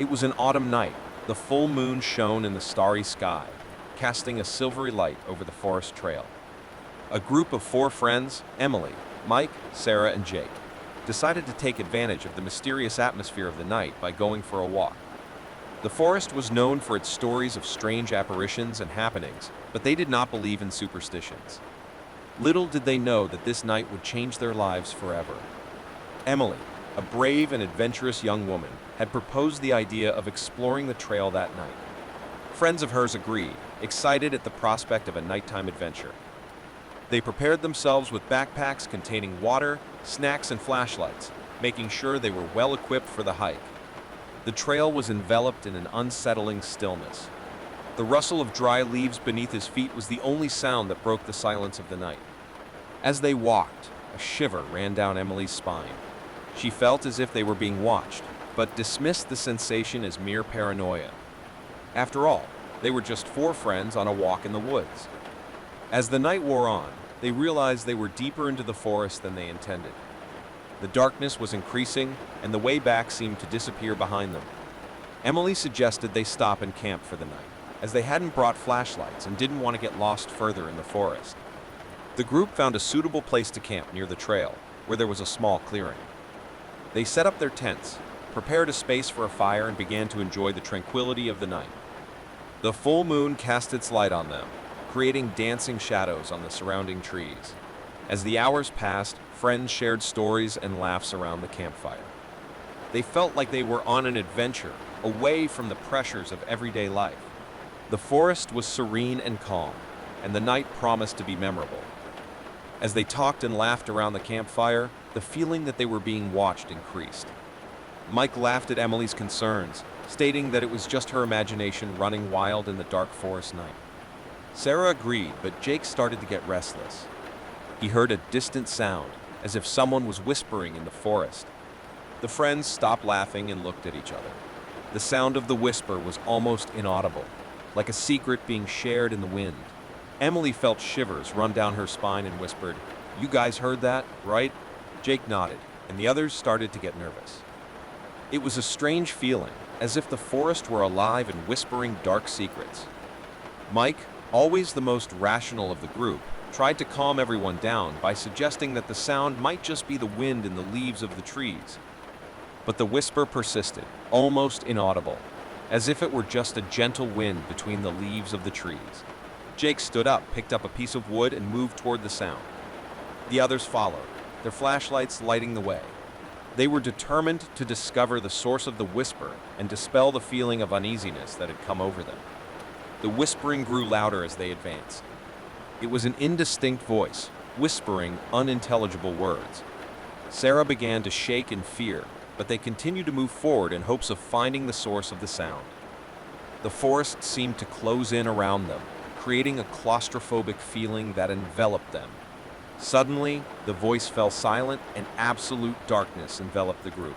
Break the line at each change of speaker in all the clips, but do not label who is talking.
It was an autumn night. The full moon shone in the starry sky, casting a silvery light over the forest trail. A group of 4 friends, Emily, Mike, Sarah, and Jake, decided to take advantage of the mysterious atmosphere of the night by going for a walk. The forest was known for its stories of strange apparitions and happenings, but they did not believe in superstitions. Little did they know that this night would change their lives forever. Emily, a brave and adventurous young woman, had proposed the idea of exploring the trail that night. Friends of hers agreed, excited at the prospect of a nighttime adventure. They prepared themselves with backpacks containing water, snacks, and flashlights, making sure they were well equipped for the hike. The trail was enveloped in an unsettling stillness. The rustle of dry leaves beneath his feet was the only sound that broke the silence of the night. As they walked, a shiver ran down Emily's spine. She felt as if they were being watched, but dismissed the sensation as mere paranoia. After all, they were just 4 friends on a walk in the woods. As the night wore on, they realized they were deeper into the forest than they intended. The darkness was increasing, and the way back seemed to disappear behind them. Emily suggested they stop and camp for the night, as they hadn't brought flashlights and didn't want to get lost further in the forest. The group found a suitable place to camp near the trail, where there was a small clearing. They set up their tents, prepared a space for a fire, and began to enjoy the tranquility of the night. The full moon cast its light on them, creating dancing shadows on the surrounding trees. As the hours passed, friends shared stories and laughs around the campfire. They felt like they were on an adventure, away from the pressures of everyday life. The forest was serene and calm, and the night promised to be memorable. As they talked and laughed around the campfire, the feeling that they were being watched increased. Mike laughed at Emily's concerns, stating that it was just her imagination running wild in the dark forest night. Sarah agreed, but Jake started to get restless. He heard a distant sound, as if someone was whispering in the forest. The friends stopped laughing and looked at each other. The sound of the whisper was almost inaudible, like a secret being shared in the wind. Emily felt shivers run down her spine and whispered, "You guys heard that, right?" Jake nodded, and the others started to get nervous. It was a strange feeling, as if the forest were alive and whispering dark secrets. Mike, always the most rational of the group, tried to calm everyone down by suggesting that the sound might just be the wind in the leaves of the trees. But the whisper persisted, almost inaudible, as if it were just a gentle wind between the leaves of the trees. Jake stood up, picked up a piece of wood, and moved toward the sound. The others followed, their flashlights lighting the way. They were determined to discover the source of the whisper and dispel the feeling of uneasiness that had come over them. The whispering grew louder as they advanced. It was an indistinct voice, whispering unintelligible words. Sarah began to shake in fear, but they continued to move forward in hopes of finding the source of the sound. The forest seemed to close in around them, creating a claustrophobic feeling that enveloped them. Suddenly, the voice fell silent and absolute darkness enveloped the group.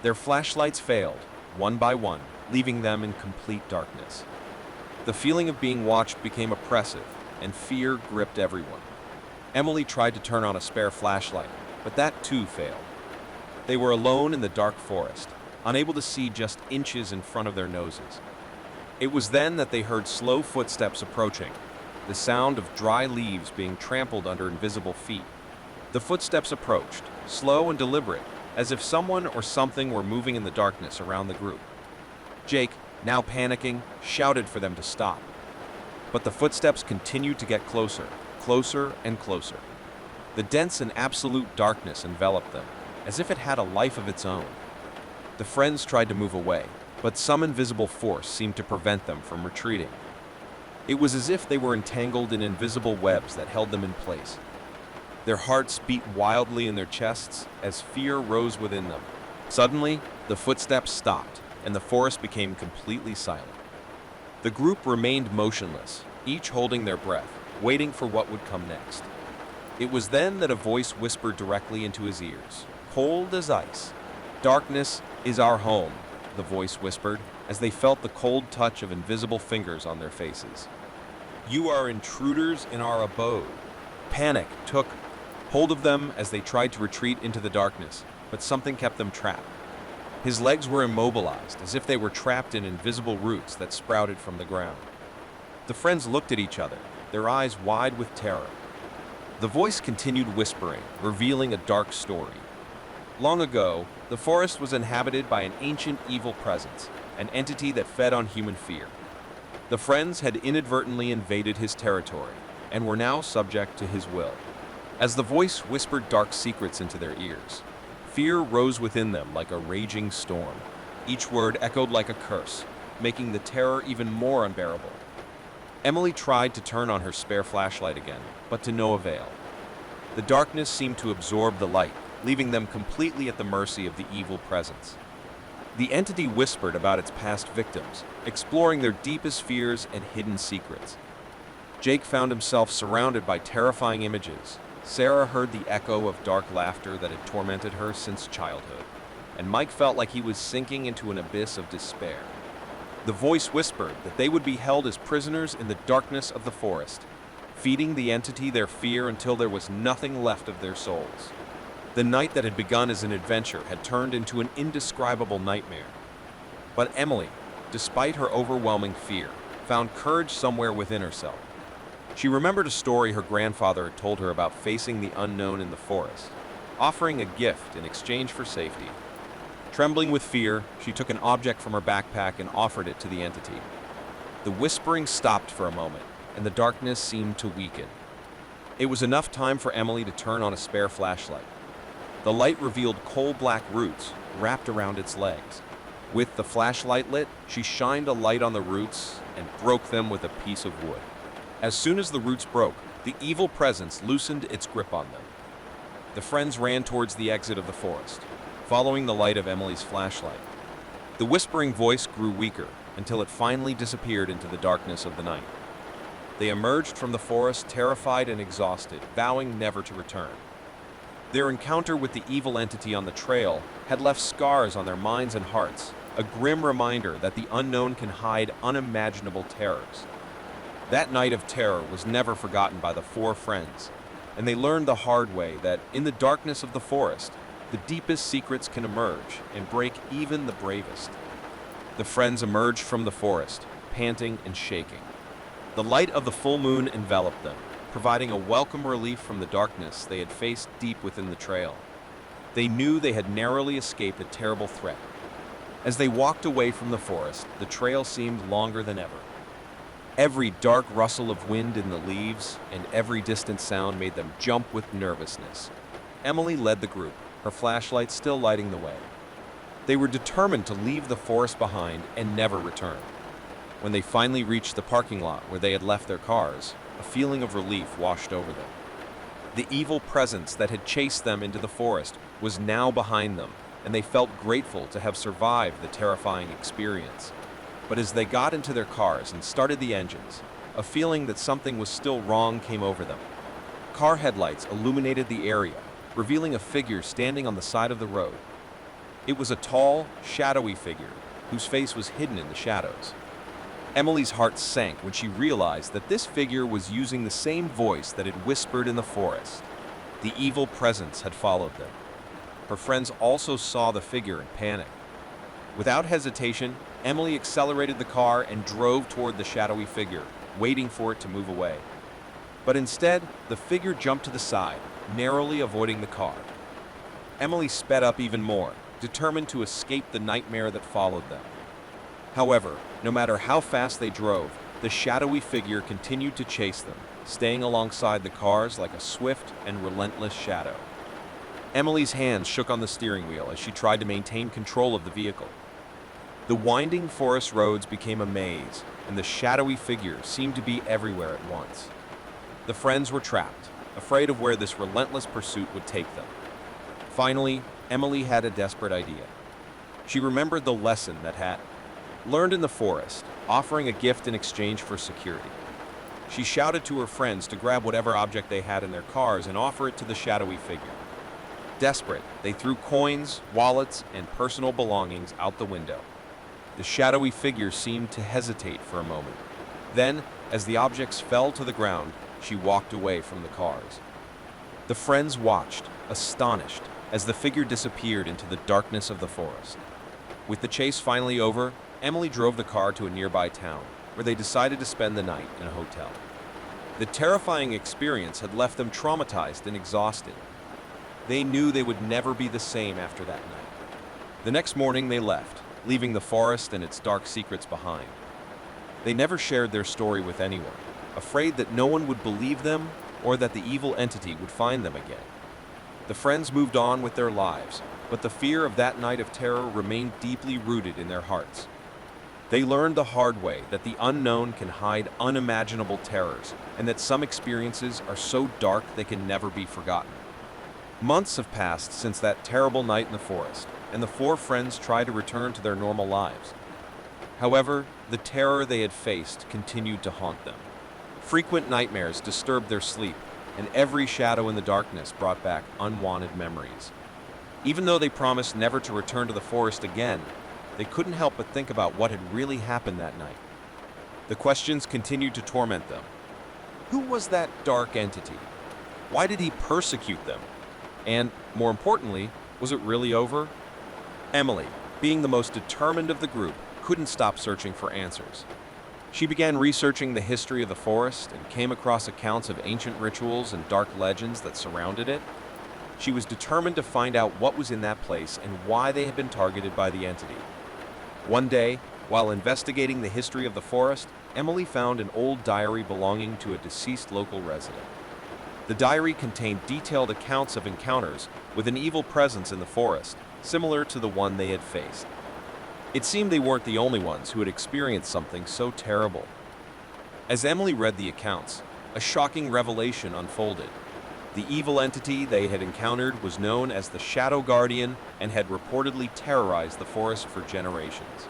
Their flashlights failed, one by one, leaving them in complete darkness. The feeling of being watched became oppressive, and fear gripped everyone. Emily tried to turn on a spare flashlight, but that too failed. They were alone in the dark forest, unable to see just inches in front of their noses. It was then that they heard slow footsteps approaching, the sound of dry leaves being trampled under invisible feet. The footsteps approached, slow and deliberate, as if someone or something were moving in the darkness around the group. Jake, now panicking, shouted for them to stop. But the footsteps continued to get closer, closer and closer. The dense and absolute darkness enveloped them, as if it had a life of its own. The friends tried to move away, but some invisible force seemed to prevent them from retreating. It was as if they were entangled in invisible webs that held them in place. Their hearts beat wildly in their chests as fear rose within them. Suddenly, the footsteps stopped, and the forest became completely silent. The group remained motionless, each holding their breath, waiting for what would come next. It was then that a voice whispered directly into his ears, cold as ice. "Darkness is our home," the voice whispered, as they felt the cold touch of invisible fingers on their faces. "You are intruders in our abode." Panic took hold of them as they tried to retreat into the darkness, but something kept them trapped. His legs were immobilized, as if they were trapped in invisible roots that sprouted from the ground. The friends looked at each other, their eyes wide with terror. The voice continued whispering, revealing a dark story. Long ago, the forest was inhabited by an ancient evil presence, an entity that fed on human fear. The friends had inadvertently invaded his territory and were now subject to his will. As the voice whispered dark secrets into their ears, fear rose within them like a raging storm. Each word echoed like a curse, making the terror even more unbearable. Emily tried to turn on her spare flashlight again, but to no avail. The darkness seemed to absorb the light, leaving them completely at the mercy of the evil presence. The entity whispered about its past victims, exploring their deepest fears and hidden secrets. Jake found himself surrounded by terrifying images. Sarah heard the echo of dark laughter that had tormented her since childhood, and Mike felt like he was sinking into an abyss of despair. The voice whispered that they would be held as prisoners in the darkness of the forest, feeding the entity their fear until there was nothing left of their souls. The night that had begun as an adventure had turned into an indescribable nightmare. But Emily, despite her overwhelming fear, found courage somewhere within herself. She remembered a story her grandfather had told her about facing the unknown in the forest, offering a gift in exchange for safety. Trembling with fear, she took an object from her backpack and offered it to the entity. The whispering stopped for a moment, and the darkness seemed to weaken. It was enough time for Emily to turn on a spare flashlight. The light revealed coal-black roots wrapped around its legs. With the flashlight lit, she shined a light on the roots and broke them with a piece of wood. As soon as the roots broke, the evil presence loosened its grip on them. The friends ran towards the exit of the forest, following the light of Emily's flashlight. The whispering voice grew weaker until it finally disappeared into the darkness of the night. They emerged from the forest terrified and exhausted, vowing never to return. Their encounter with the evil entity on the trail had left scars on their minds and hearts, a grim reminder that the unknown can hide unimaginable terrors. That night of terror was never forgotten by the four friends, and they learned the hard way that in the darkness of the forest, the deepest secrets can emerge and break even the bravest. The friends emerged from the forest, panting and shaking. The light of the full moon enveloped them, providing a welcome relief from the darkness they had faced deep within the trail. They knew they had narrowly escaped a terrible threat. As they walked away from the forest, the trail seemed longer than ever. Every dark rustle of wind in the leaves and every distant sound made them jump with nervousness. Emily led the group, her flashlight still lighting the way. They were determined to leave the forest behind and never return. When they finally reached the parking lot where they had left their cars, a feeling of relief washed over them. The evil presence that had chased them into the forest was now behind them, and they felt grateful to have survived the terrifying experience. But as they got into their cars and started the engines, a feeling that something was still wrong came over them. Car headlights illuminated the area, revealing a figure standing on the side of the road. It was a tall, shadowy figure whose face was hidden in the shadows. Emily's heart sank when she realized that this figure was using the same voice that had whispered in the forest. The evil presence had followed them. Her friends also saw the figure and panicked. Without hesitation, Emily accelerated the car and drove toward the shadowy figure, waiting for it to move away. But instead, the figure jumped to the side, narrowly avoiding the car. Emily sped up even more, determined to escape the nightmare that followed them. However, no matter how fast they drove, the shadowy figure continued to chase them, staying alongside the cars like a swift and relentless shadow. Emily's hands shook on the steering wheel as she tried to maintain control of the vehicle. The winding forest roads became a maze, and the shadowy figure seemed to be everywhere at once. The friends were trapped, afraid of where this relentless pursuit would take them. Finally, Emily had a desperate idea. She remembered the lesson that had learned in the forest, offering a gift in exchange for security. She shouted to her friends to grab whatever object they had in their cars and offer it to the shadowy figure. Desperate, they threw coins, wallets, and personal belongings out the window. The shadowy figure seemed to hesitate for a moment. Then, as the objects fell to the ground, she walked away from the cars. The friends watched, astonished, as the figure disappeared into the darkness of the forest. With the chase finally over, Emily drove the car to a nearby town, where they decided to spend the night in a hotel. The terrifying experience had left them traumatized and exhausted. They knew they would never be the same after that night. The next morning they left, leaving the forest and its dark secrets behind. They never shared their story with anyone, afraid that no one would believe them or that the evil entity would find them again. The friends moved on with their lives, but the fear of that night of terror remained deeply rooted in their hearts. They learned the hard way that the unknown can hide unimaginable terrors, and that some experiences are so dark they can never be forgotten. Months have passed since that terrible night in the forest, and the four friends try to return to their normal lives. However, the terror they had faced continued to haunt them. Frequent nightmares disturbed their sleep, and every shadow in the darkness brought back unwanted memories. Even though they promised never to return to the forest again, they couldn't help but think about what had really happened that night. The questions continued to torment them. Who was that dark entity? Why did he persecute them? And, more importantly, was it really over? Emily, being the most determined of the group, couldn't stop searching for answers. She began researching the history of the forest and came across accounts of ancient rituals and dark legends that surrounded it. She was determined to find out what was in that place and why they had been targeted by the entity. One day, while investigating the history of the forest, Emily found an old diary belonging to a deceased local resident. The diary contained detailed accounts of encounters with an evil presence in the forest, similar to the one they had faced. It seemed they weren't the only ones who had experienced something so terrible. As Emily read the accounts, a shocking revelation unfolded. The evil entity they had encountered was known as the Shadow Guardian and had reportedly terrorized the forest for generations.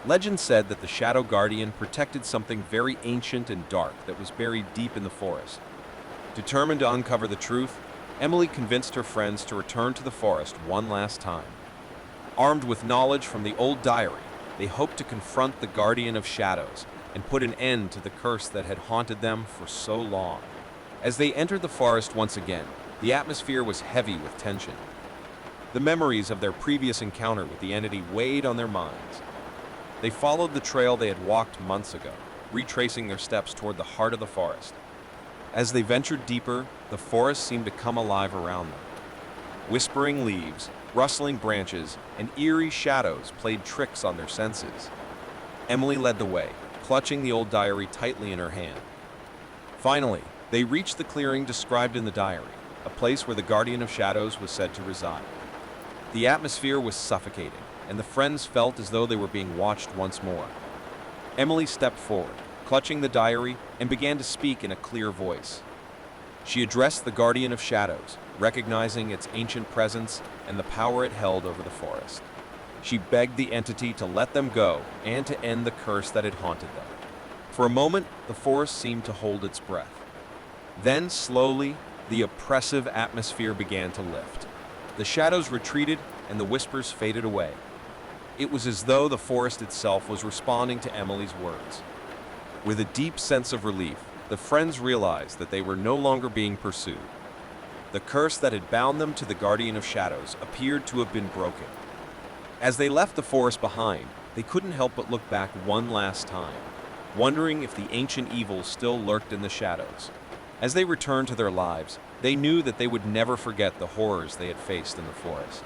Legend said that the Shadow Guardian protected something very ancient and dark that was buried deep in the forest. Determined to uncover the truth, Emily convinced her friends to return to the forest one last time. Armed with knowledge from the old diary, they hoped to confront the Guardian of Shadows and put an end to the curse that had haunted them for so long. As they entered the forest once again, the atmosphere was heavy with tension. The memories of their previous encounter with the entity weighed on their minds. They followed the trail they had walked months ago, retracing their steps toward the heart of the forest. As they ventured deeper, the forest seemed to come alive around them. Whispering leaves, rustling branches, and eerie shadows played tricks on their senses. Emily led the way, clutching the old diary tightly in her hand. Finally, they reached the clearing described in the diary, a place where the Guardian of Shadows was said to reside. The atmosphere was suffocating, and the friends felt as though they were being watched once more. Emily stepped forward, clutching the diary, and began to speak in a clear voice. She addressed the Guardian of Shadows, recognizing its ancient presence and the power it held over the forest. She begged the entity to let them go and to end the curse that had haunted them. For a moment, the forest seemed to hold its breath. Then, slowly, the oppressive atmosphere began to lift. The shadows retreated and the whispers faded away. It was as though the forest itself was responding to Emily's words. With a deep sense of relief, the friends realized that they were no longer being pursued. The curse that had bound them to the Guardian of Shadows appeared to have been broken. As they left the forest behind, they couldn't help but look back one last time, wondering if the ancient evil still lurked in the shadows. As they returned to their lives, they knew that they would never forget the horrors they had faced in the forest.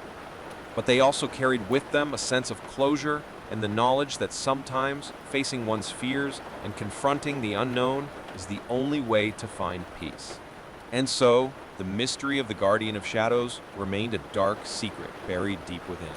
But they also carried with them a sense of closure and the knowledge that sometimes facing one's fears and confronting the unknown is the only way to find peace. And so, the mystery of the Guardian of Shadows remained a dark secret buried deep within.